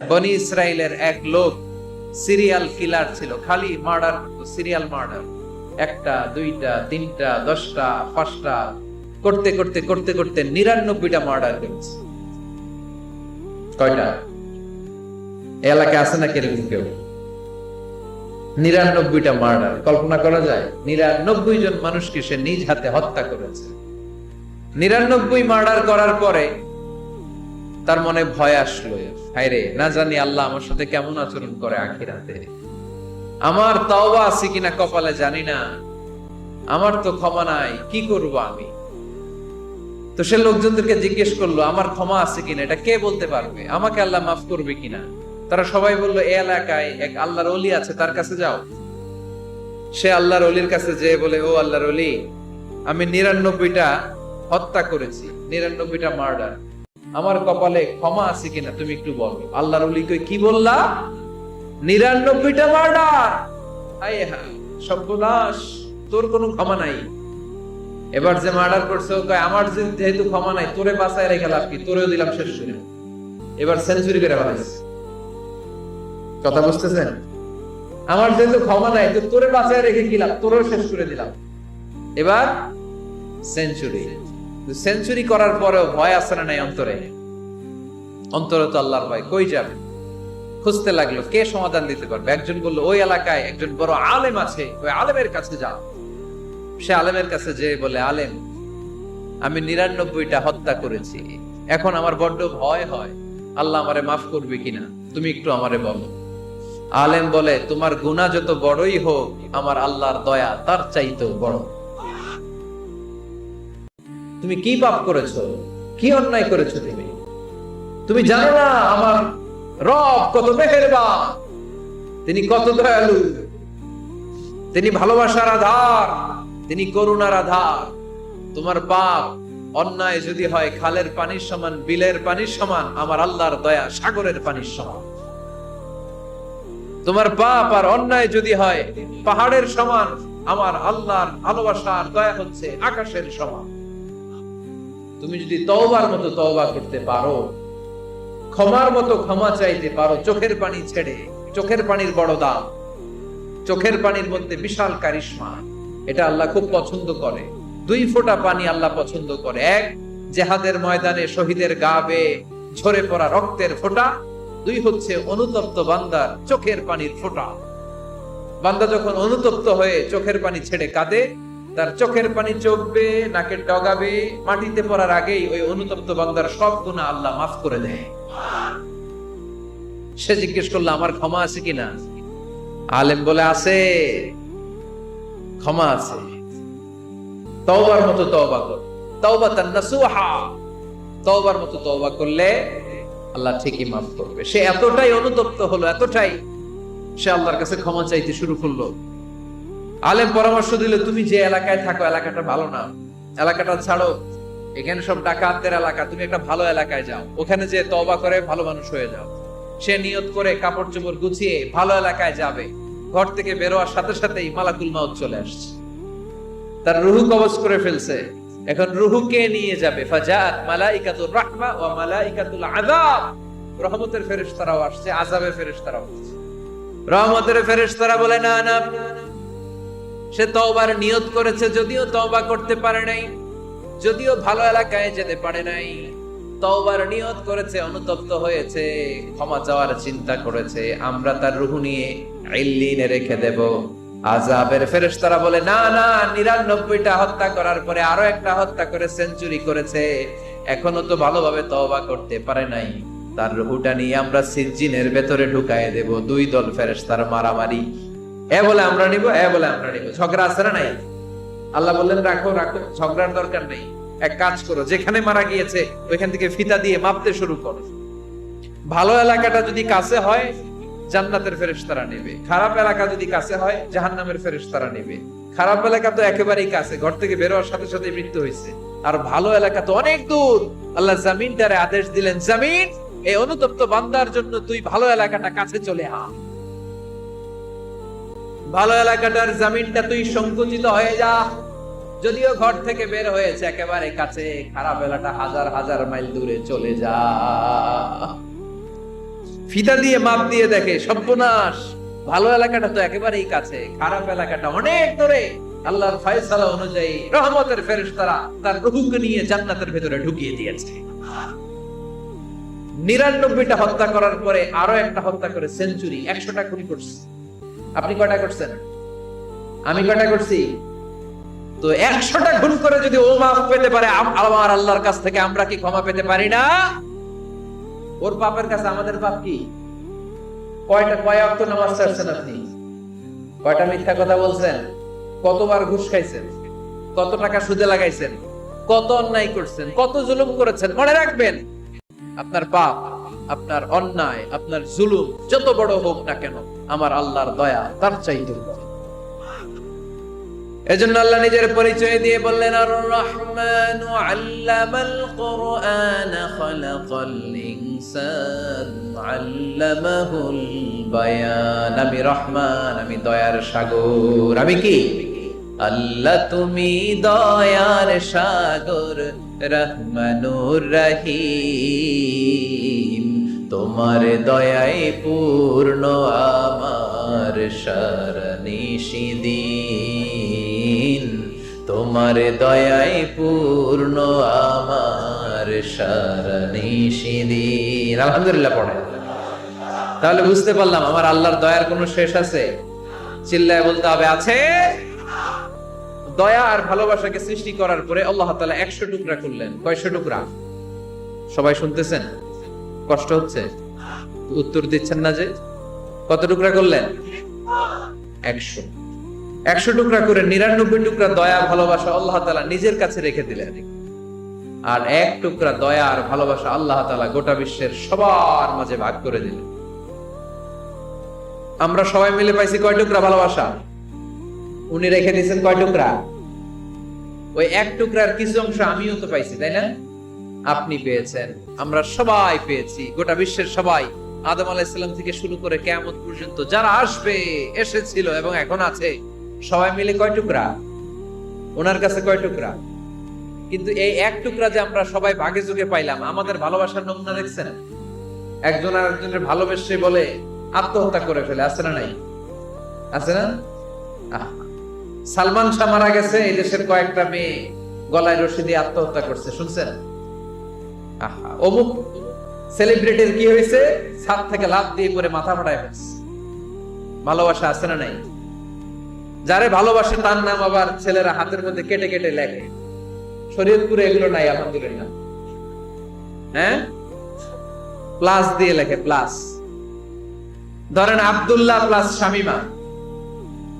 বনি ইসরায়েলের এক লোক সিরিয়াল কিলার ছিল, খালি মার্ডার, সিরিয়াল মার্ডার, একটা দুইটা তিনটা 10টা 5টা করতে করতে করতে করতে 99টা মার্ডার করেছে। কয়টা এলাকা আছে না কেরকম কেউ? 99টা মার্ডার, কল্পনা করা যায়? 99 জন মানুষকে সে নিজ হাতে হত্যা করেছে। 99 মার্ডার করার পরে তার মনে ভয় আসলো, হায়রে না জানি আল্লাহ আমার সাথে কেমন আচরণ করে আখিরাতে, আমার তওবা আছে কিনা কপালে জানি না, আমার তো ক্ষমা নাই, কি করব আমি? তো সে লোকজনদেরকে জিজ্ঞেস করলো, আমার ক্ষমা আছে কিনা, এটা কে বলতে পারবে? আমাকে আল্লাহ মাফ করবে কিনা? তারা সবাই বললো, এই এলাকায় এক আল্লাহর ওলি আছে, তার কাছে যাও। সে আল্লাহর ওলির কাছে যেয়ে বলে, ও আল্লাহর ওলি, আমি 99টা হত্যা করেছি, 99টা মার্ডার, আমার কপালে ক্ষমা আছে কিনা তুমি একটু বলো। আল্লাহর ওলি কই, কি বললা? 99টা মার্ডার? আয় হ্যাঁ, সর্বনাশ, তোর কোনো ক্ষমা নাই। এবার যে মার্ডার করছে ও কয়, আমার যেহেতু ক্ষমা নাই, তোরে বাঁচায় রেখে লাভ কি, তোরেও দিলাম শেষ করে। এবার সেঞ্চুরি করে ফেলাইছে। কথা বুঝতেছেন? আমার যেহেতু ক্ষমা নাই, তো তোরে বাঁচায় রেখে কি লাভ, তোরেও শেষ করে দিলাম। এবার সেঞ্চুরি। সেঞ্চুরি করার পরেও ভয় আছে না নাই অন্তরে? অন্তরে তো আল্লাহর ভয়, কই যাবে? খুঁজতে লাগলো কে সমাধান দিতে পারবে। একজন বলল, ওই এলাকায় একজন বড় আলেম আছে, ওই আলেমের কাছে যাও। সে আলেমের কাছে যে বলে, আলেম, আমি 99টা হত্যা করেছি, এখন আমার বড্ড ভয় হয়, আল্লাহ আমারে মাফ করবে কিনা, তুমি একটু আমারে বলো। আলেম বলে, তোমার গুনাহ যত বড়ই হোক, আমার আল্লাহর দয়া তার চাইতেও বড়। তুমি কি পাপ করেছো, কি অন্যায় করেছো? তুমি জানো না আমার রব কত মেহেরবান, তিনি কত দয়ালু, তিনি ভালোবাসার আধার, তিনি করুণার আধার। তোমার পাপ অন্যায় যদি হয় খালের পানির সমান, বিলের পানির সমান, আমার আল্লাহর দয়া সাগরের পানির সমান। তোমার পাপ আর অন্যায় যদি হয় পাহাড়ের সমান, আমার আল্লাহর ভালোবাসার দয়া হচ্ছে আকাশের সমান। তুমি যদি তওবার মতো তওবা করতে পারো, ক্ষমার মতো ক্ষমা চাইতে পারো, চোখের পানি ছেড়ে, চোখের পানির বড় দাম, চোখের পানির মধ্যে বিশাল কারিশমা, এটা আল্লাহ খুব পছন্দ করে। 2 ফোঁটা পানি আল্লাহ পছন্দ করে। এক, জেহাদের ময়দানে শহীদের গা বেয়ে ঝরে পড়া রক্তের ফোঁটা। 2 হচ্ছে অনুতপ্ত বান্দার চোখের পানির ফোঁটা। বান্দা যখন অনুতপ্ত হয়ে চোখের পানি ছেড়ে কাঁদে, তার চোখের পানি চোখ বেয়ে নাকের ডগা বেয়ে মাটিতে পড়ার আগেই ওই অনুতপ্ত বান্দার সব গুনাহ আল্লাহ মাফ করে দেয়। সে জিজ্ঞেস করলো, আমার ক্ষমা আছে কিনা? আলেম বলে, আছে, ক্ষমা আছে। তওবার মতো তওবা কর, তাওবাতান নাসুহা, তওবার মতো তওবা করলে আল্লাহ ঠিকই মাফ করবে। সে এতটাই অনুতপ্ত হলো, এতটাই, সে আল্লাহর কাছে ক্ষমা চাইতে শুরু করলো। আলেম পরামর্শ দিল, তুমি যে এলাকায় থাকো এলাকাটা ভালো না, এলাকাটা ছাড়ো, এখানে সব ডাকাতদের এলাকা, তুমি একটা ভালো এলাকায় যাও, ওখানে যে তওবা করে ভালো মানুষ হয়ে যাও। সে নিয়ত করে কাপড় চোপড় গুছিয়ে ভালো এলাকায় যাবে। ঘর থেকে বেরোয়ার সাথে সাথেই মালাকুল মাউত চলে আসছে, তার রুহু কবজ করে ফেলছে। এখন রুহুকে নিয়ে যাবে। ফাজাআত মালাইকাতুর রাহমা ওয়া মালাইকাতুল আযাব, রহমতের ফেরেশতারাও আসছে, আযাবের ফেরেশতারাও আসছে। রহমতের ফেরেশতারা বলে, না না, সে তওবার নিয়ত করেছে, যদিও তওবা করতে পারে নাই, যদিও ভালো এলাকায় যেতে পারে নাই, তওবার নিয়ত করেছে, অনুতপ্ত হয়েছে, ক্ষমা চাওয়ার চিন্তা করেছে, আমরা তার রূহ নিয়ে ইল্লিনে রেখে দেব। আযাবের ফেরেশতারা বলে, না না, 99টা হত্যা করার পরে আরো একটা হত্যা করে সেঞ্চুরি করেছে, এখনো তো ভালোভাবে তওবা করতে পারে নাই, তার রূহটা নিয়ে আমরা সিজ্জিনের ভেতরে ঢুকায়ে দেব। 2 দল ফেরেশতার মারামারি, এ বলে আমরা নিব, এ বলে আমরা নিব। ঝগড়া আছে না নাই? আল্লাহ বললেন, রাখো রাখো, ঝগড়ার দরকার নেই। এক কাজ করো, যেখানে মারা গিয়েছে ওইখান থেকে ফিতা দিয়ে মাপতে শুরু করো। ভালো এলাকাটা যদি কাছে হয় জান্নাতের ফেরেশতারা নেবে, খারাপ এলাকা যদি কাছে হয় জাহান্নামের ফেরেশতারা নেবে। খারাপ এলাকা তো একেবারেই কাছে, ঘর থেকে বের হওয়ার সাথে সাথে মৃত্যু হয়েছে। আর ভালো এলাকা তো অনেক দূর। আল্লাহ জমিনটারে আদেশ দিলেন, জমিন, এই অনুতপ্ত বান্দার জন্য তুই ভালো এলাকাটা কাছে চলে আ। ভালো এলাকাটার জমিনটা তুই সংকুচিত হয়ে যা, যদিও ঘর থেকে বের হয়েছে একেবারে কাছে, খারাপ এলাকা হাজার হাজার মাইল দূরে চলে যা। ফিতা দিয়ে মাপ দিয়ে দেখে, সর্বনাশ, ভালো এলাকাটা তো একেবারেই কাছে, খারাপ এলাকাটা অনেক দূরে। আল্লাহর ফয়সালা অনুযায়ী রহমতের ফেরেশতারা তার রূহকে নিয়ে জান্নাতের ভেতরে ঢুকিয়ে দিয়েছে। 99টা হত্যা করার পরে আরো একটা হত্যা করে সেঞ্চুরি, 100টা খুন করছে। আপনি কয়টা করছেন? আমি কয়টা করছি? তো 100টা খুন করে যদি ও মাফ পেতে পারে আমার আল্লাহর কাছ থেকে, আমরা কি ক্ষমা পেতে পারি না? ওর পাপের কাছে আমাদের পাপ কি? কয় ওয়াক্ত নামাজ ছাড়ছেন আপনি? কয়টা মিথ্যা কথা বলছেন? কতবার ঘুষ খাইছেন? কত টাকা সুদে লাগাইছেন? কত অন্যায় করছেন? কত জুলুম করেছেন? মনে রাখবেন, আপনার পাপ, আপনার অন্যায়, আপনার জুলুম যত বড় হোক না কেন, আমার আল্লাহর দয়া তার চাইতে বড়। এজন্য আল্লাহ নিজের পরিচয় দিয়ে বললেন, আর রহমানু আল্লামাল কুরআন খালাকাল ইনসান আল্লামাহুল বায়ান। আমি রহমান, আমি দয়ার সাগর। আমি কি? আল্লাহ তুমি দয়ার সাগর, রহমানুর রহিম। তোমার দয়ায় পূর্ণ আমার সারানিশিদিন। তোমার দয়ায় পূর্ণ আমার সারানিশিদিন। আলহামদুলিল্লাহ পড়ে। তাহলে বুঝতে পারলাম আমার আল্লাহর দয়ার কোনো শেষ আছে? চিল্লায় বলতে হবে, আছে। দয়া আর ভালোবাসাকে সৃষ্টি করার পরে আল্লাহ তাআলা 100 টুকরা করলেন। কয়শো টুকরা? সবাই শুনতেছেন? কষ্ট হচ্ছে? উত্তর দিচ্ছেন না যে? কত টুকরা করলেন? 100 টুকরা করে 99 টুকরা দয়া ভালোবাসা আল্লাহ তাআলা নিজের কাছে রেখে দিলেন, আর 1 টুকরা দয়া আর ভালোবাসা আল্লাহ তাআলা গোটা বিশ্বের সবার মাঝে ভাগ করে দিলেন। আমরা সবাই মিলে পাইছি কয় টুকরা ভালোবাসা? উনি রেখে দিয়েছেন কয় টুকরা? ওই 1 টুকরার কিছু অংশ আমিও তো পাইছি, তাই না? আপনি পেয়েছেন, আমরা সবাই পেয়েছি, গোটা বিশ্বের সবাই, আদম আলাইহিস সালাম থেকে শুরু করে কিয়ামত পর্যন্ত যারা আসবে, এসেছিল এবং এখন আছে, সবাই মিলে কয় টুকরা? ওনার কাছে কয় টুকরা? কিন্তু এই 1 টুকরা যে আমরা সবাই ভাগে যোগে পাইলাম, আমাদের ভালোবাসার নমুনা দেখছেন? একজন আর একজনের ভালোবেসে বলে আত্মহত্যা করে ফেলে, আছে না নাই? আছে না? সালমান শাহ মারা গেছে, এই দেশের কয়েকটা মেয়ে গলায় রশি দিয়ে আত্মহত্যা করছে, শুনছেন? অমুক সেলিব্রিটির কি হয়েছে, ছাদ থেকে লাফ দিয়ে পরে মাথা ফাটায় ফেলছে। ভালোবাসা আছে না নাই? যারে ভালোবাসে তার নাম আবার ছেলেরা হাতের মধ্যে কেটে কেটে লেখে। শরীয়তপুরে এগুলো নাই, আলহামদুলিল্লাহ। হ্যাঁ, প্লাস দিয়ে লেখে, প্লাস। ধরেন আব্দুল্লাহ প্লাস শামিমা,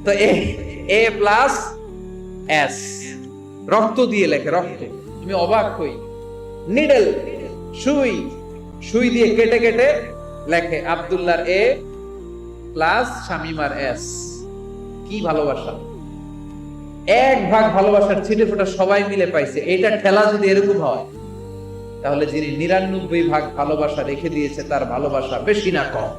তো এ প্লাস এস, রক্ত দিয়ে লেখে, রক্ত। তুমি অবাক হই, নিডল, সুই দিয়ে কেটে কেটে লেখে আব্দুল্লাহর এ প্লাস শামিমার এস। কি ভালোবাসা! 1 ভাগ ভালোবাসার ছিটে ফোটা সবাই মিলে পাইছে। এটা ঠেলা যদি এরকম হয়, তাহলে যিনি 99 ভাগ ভালোবাসা রেখে দিয়েছে তার ভালোবাসা বেশি না কম?